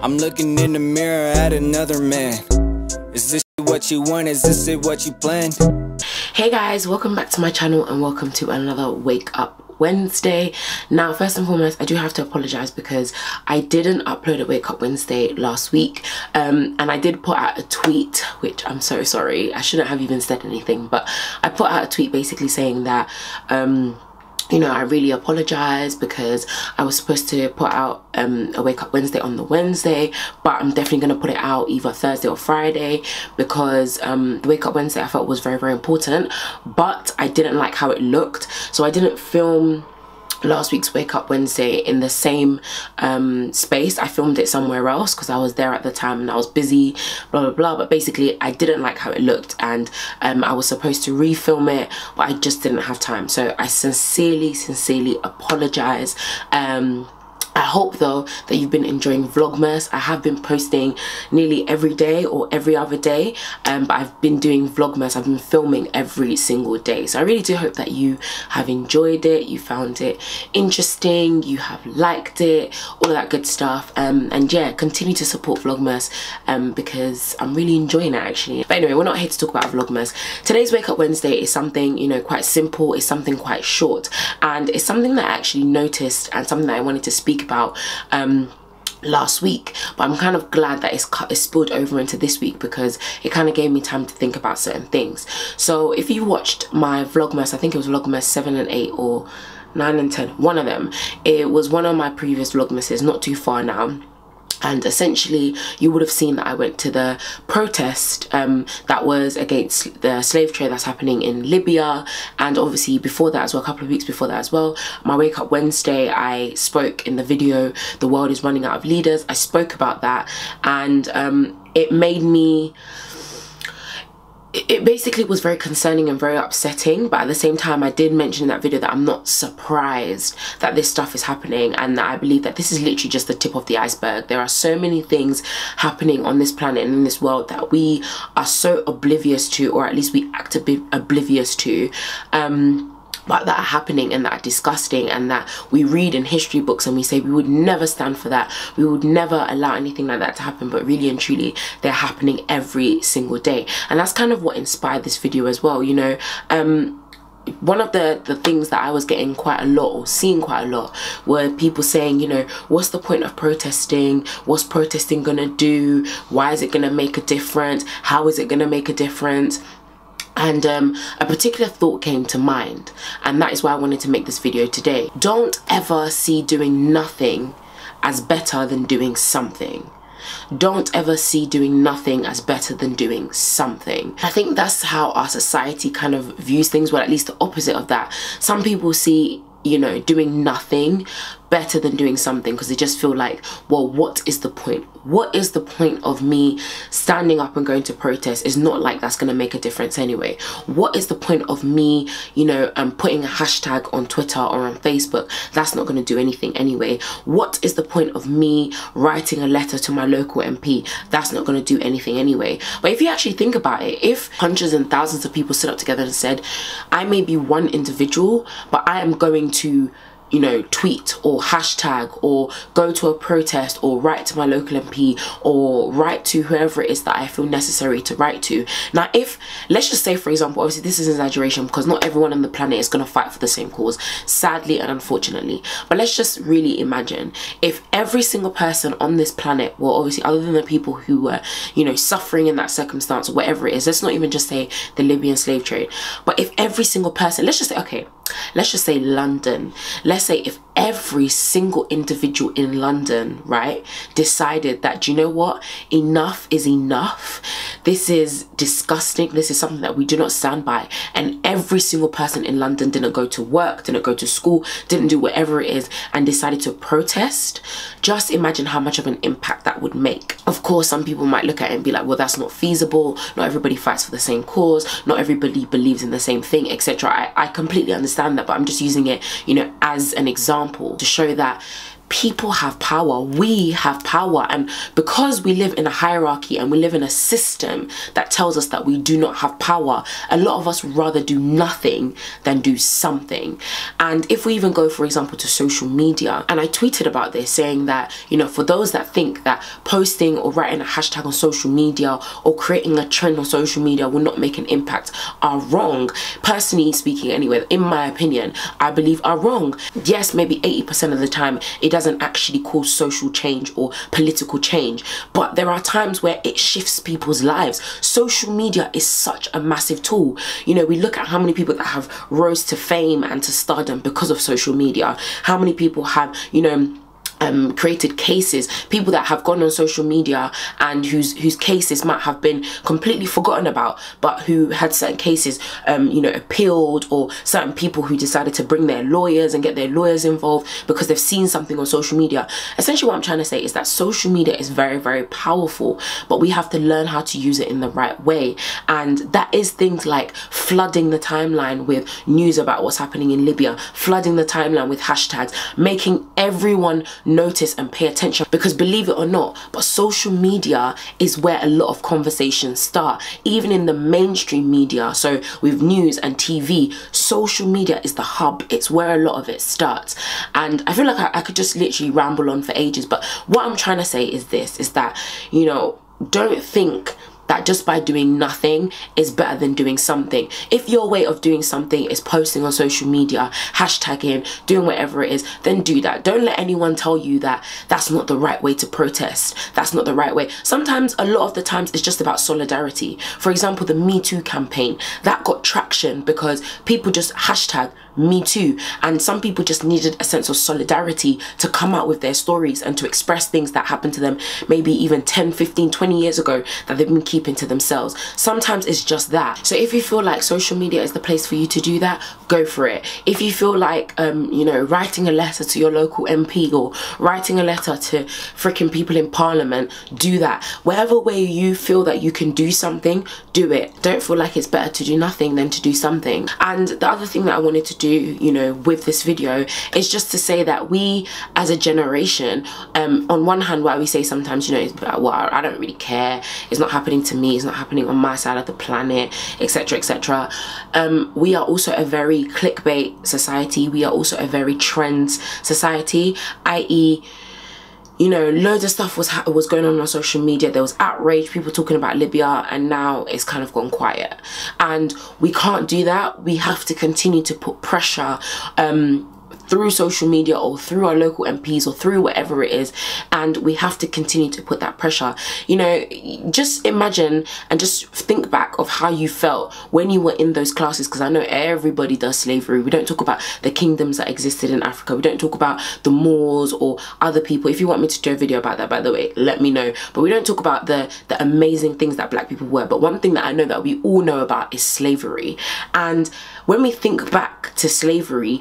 I'm looking in the mirror at another man. Is this what you want? Is this it what you planned? Hey guys, welcome back to my channel and welcome to another Wake Up Wednesday. Now, first and foremost, I do have to apologize because I didn't upload a Wake Up Wednesday last week, and I did put out a tweet, which I'm so sorry, I shouldn't have even said anything, but I put out a tweet basically saying that you know, I really apologize because I was supposed to put out a Wake Up Wednesday on the Wednesday, but I'm definitely going to put it out either Thursday or Friday because the Wake Up Wednesday I felt was very, very important, but I didn't like how it looked, so I didn't film last week's Wake Up Wednesday in the same space. I filmed it somewhere else because I was there at the time and I was busy, blah blah blah, but basically I didn't like how it looked, and I was supposed to refilm it, but I just didn't have time, so I sincerely apologize. I hope though that you've been enjoying Vlogmas. I have been posting nearly every day or every other day, but I've been doing Vlogmas. I've been filming every single day, so I really do hope that you have enjoyed it, you found it interesting, you have liked it, all of that good stuff, and yeah, continue to support Vlogmas because I'm really enjoying it actually. But anyway, we're not here to talk about Vlogmas. Today's Wake Up Wednesday is something, you know, quite simple. It's something quite short, and it's something that I actually noticed and something that I wanted to speak about last week, but I'm kind of glad that it's spilled over into this week because it kind of gave me time to think about certain things. So if you watched my Vlogmas, I think it was Vlogmas 7 and 8 or 9 and 10, one of them, it was one of my previous Vlogmases, not too far now. And essentially you would have seen that I went to the protest that was against the slave trade that's happening in Libya, and obviously before that as well, a couple of weeks before that as well, my Wake Up Wednesday, I spoke in the video The World is Running Out of Leaders. I spoke about that, and it made me, it basically was very concerning and very upsetting, but at the same time I did mention in that video that I'm not surprised that this stuff is happening, and that I believe that this is literally just the tip of the iceberg. There are so many things happening on this planet and in this world that we are so oblivious to, or at least we act a bit oblivious to, but that are happening and that are disgusting, and that we read in history books and we say we would never stand for that, we would never allow anything like that to happen, but really and truly they're happening every single day. And that's kind of what inspired this video as well, you know. One of the things that I was getting quite a lot, or seeing quite a lot, were people saying, you know, what's the point of protesting? What's protesting gonna do? Why is it gonna make a difference? How is it gonna make a difference? And a particular thought came to mind, and that is why I wanted to make this video today. Don't ever see doing nothing as better than doing something. Don't ever see doing nothing as better than doing something. I think that's how our society kind of views things, well, at least the opposite of that. Some people see, you know, doing nothing better than doing something because they just feel like, well, what is the point? What is the point of me standing up and going to protest? It's not like that's going to make a difference anyway. What is the point of me, you know, putting a hashtag on Twitter or on Facebook? That's not going to do anything anyway. What is the point of me writing a letter to my local MP? That's not going to do anything anyway. But if you actually think about it, if hundreds and thousands of people stood up together and said, I may be one individual, but I am going to, you know, tweet or hashtag or go to a protest or write to my local MP or write to whoever it is that I feel necessary to write to. Now, if, let's just say, for example, obviously this is an exaggeration because not everyone on the planet is going to fight for the same cause, sadly and unfortunately, but let's just really imagine if every single person on this planet, well, obviously other than the people who were, you know, suffering in that circumstance or whatever it is, let's not even just say the Libyan slave trade, but if every single person, let's just say, okay, let's just say London, let's say if every single individual in London, right, decided that, you know what, enough is enough, this is disgusting, this is something that we do not stand by, and every single person in London didn't go to work, didn't go to school, didn't do whatever it is, and decided to protest, just imagine how much of an impact that would make. Of course, some people might look at it and be like, well, that's not feasible, not everybody fights for the same cause, not everybody believes in the same thing, etc. I completely understand that, but I'm just using it, you know, as an example to show that people have power, we have power, and because we live in a hierarchy and we live in a system that tells us that we do not have power, a lot of us would rather do nothing than do something. And if we even go, for example, to social media, and I tweeted about this saying that, you know, for those that think that posting or writing a hashtag on social media or creating a trend on social media will not make an impact are wrong. Personally speaking anyway, in my opinion, I believe are wrong. Yes, maybe 80% of the time it doesn't actually cause social change or political change, but there are times where it shifts people's lives. Social media is such a massive tool. You know, we look at how many people that have rose to fame and to stardom because of social media, how many people have, you know, created cases, people that have gone on social media and whose cases might have been completely forgotten about, but who had certain cases you know, appealed, or certain people who decided to bring their lawyers and get their lawyers involved because they've seen something on social media. Essentially what I'm trying to say is that social media is very, very powerful, but we have to learn how to use it in the right way, and that is things like flooding the timeline with news about what's happening in Libya, flooding the timeline with hashtags, making everyone notice and pay attention, because believe it or not, but social media is where a lot of conversations start, even in the mainstream media. So with news and TV, social media is the hub, it's where a lot of it starts. And I feel like I could just literally ramble on for ages, but what I'm trying to say is this, is that, you know, don't think that just by doing nothing is better than doing something. If your way of doing something is posting on social media, hashtagging, doing whatever it is, then do that. Don't let anyone tell you that that's not the right way to protest, that's not the right way. Sometimes, a lot of the times, it's just about solidarity. For example, the Me Too campaign, that got traction because people just hashtag Me Too, and some people just needed a sense of solidarity to come out with their stories and to express things that happened to them maybe even 10, 15, 20 years ago that they've been keeping to themselves. Sometimes it's just that. So if you feel like social media is the place for you to do that, go for it. If you feel like you know, writing a letter to your local MP or writing a letter to freaking people in Parliament, do that. Whatever way you feel that you can do something, do it. Don't feel like it's better to do nothing than to do something. And the other thing that I wanted to do, you know, with this video is just to say that we as a generation, on one hand, why we say sometimes, you know, well, I don't really care, it's not happening to me, it's not happening on my side of the planet, etc, etc. We are also a very clickbait society, we are also a very trends society, i.e., you know, loads of stuff was going on social media. There was outrage, people talking about Libya, and now it's kind of gone quiet. And we can't do that. We have to continue to put pressure through social media or through our local MPs or through whatever it is, and we have to continue to put that pressure. You know, just imagine and just think back of how you felt when you were in those classes, because I know everybody does slavery. We don't talk about the kingdoms that existed in Africa, we don't talk about the Moors or other people. If you want me to do a video about that, by the way, let me know. But we don't talk about the amazing things that black people were. But one thing that I know that we all know about is slavery. And when we think back to slavery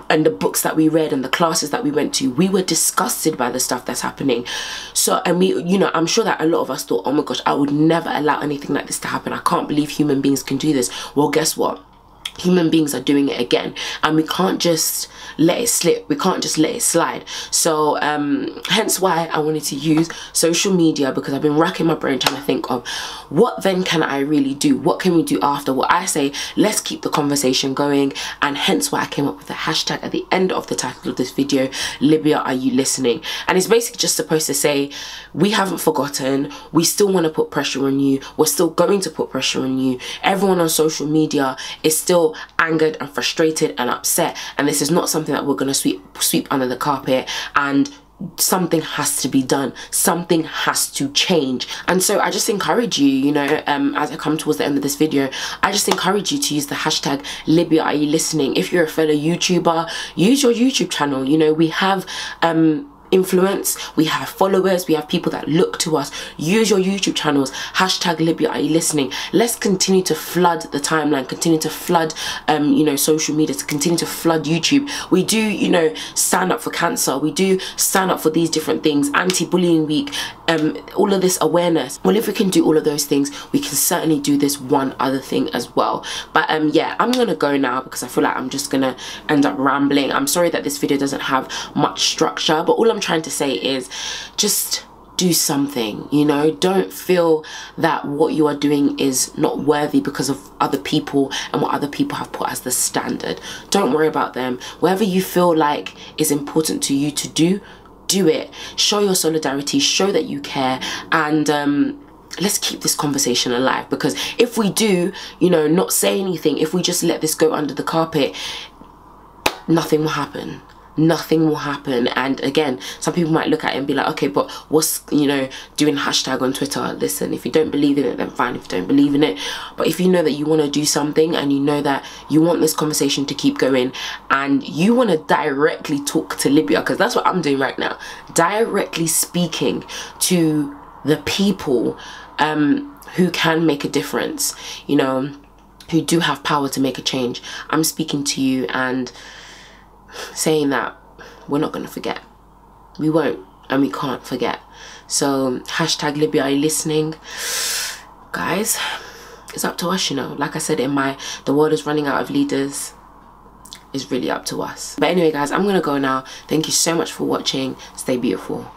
and the books that we read and the classes that we went to, we were disgusted by the stuff that's happening. So, and we, you know, I'm sure that a lot of us thought, oh my gosh, I would never allow anything like this to happen. I can't believe human beings can do this. Well, guess what? Human beings are doing it again, and we can't just let it slip, we can't just let it slide. So hence why I wanted to use social media, because I've been racking my brain trying to think of what then can I really do, what can we do after what I say. Let's keep the conversation going, and hence why I came up with the hashtag at the end of the title of this video, Libya, are you listening? And it's basically just supposed to say, we haven't forgotten, we still want to put pressure on you, we're still going to put pressure on you. Everyone on social media is still angered and frustrated and upset, and this is not something that we're going to sweep under the carpet, and something has to be done, something has to change. And so I just encourage you, you know, as I come towards the end of this video, I just encourage you to use the hashtag Libya, are you listening? If you're a fellow YouTuber, use your YouTube channel. You know, we have influence, we have followers, we have people that look to us. Use your YouTube channels, hashtag Libya, are you listening? Let's continue to flood the timeline, continue to flood you know, social media, to continue to flood YouTube. We do, you know, stand up for cancer, we do stand up for these different things, anti-bullying week, all of this awareness. Well, if we can do all of those things, we can certainly do this one other thing as well. But yeah, I'm gonna go now because I feel like I'm just gonna end up rambling. I'm sorry that this video doesn't have much structure, but all I'm I'm trying to say is just do something, you know. Don't feel that what you are doing is not worthy because of other people and what other people have put as the standard. Don't worry about them. Whatever you feel like is important to you to do it. Show your solidarity, show that you care, and let's keep this conversation alive, because if we do, you know, not say anything, if we just let this go under the carpet, nothing will happen. Nothing will happen. And again, some people might look at it and be like, okay, but what's, you know, doing hashtag on Twitter? Listen, if you don't believe in it, then fine. If you don't believe in it, but if you know that you want to do something and you know that you want this conversation to keep going and you want to directly talk to Libya, because that's what I'm doing right now, directly speaking to the people who can make a difference, you know, who do have power to make a change. I'm speaking to you and saying that we're not going to forget. We won't and we can't forget. So hashtag Libya, are you listening? Guys, it's up to us, you know. Like I said, the world is running out of leaders. It's really up to us. But anyway, guys, I'm going to go now. Thank you so much for watching. Stay beautiful.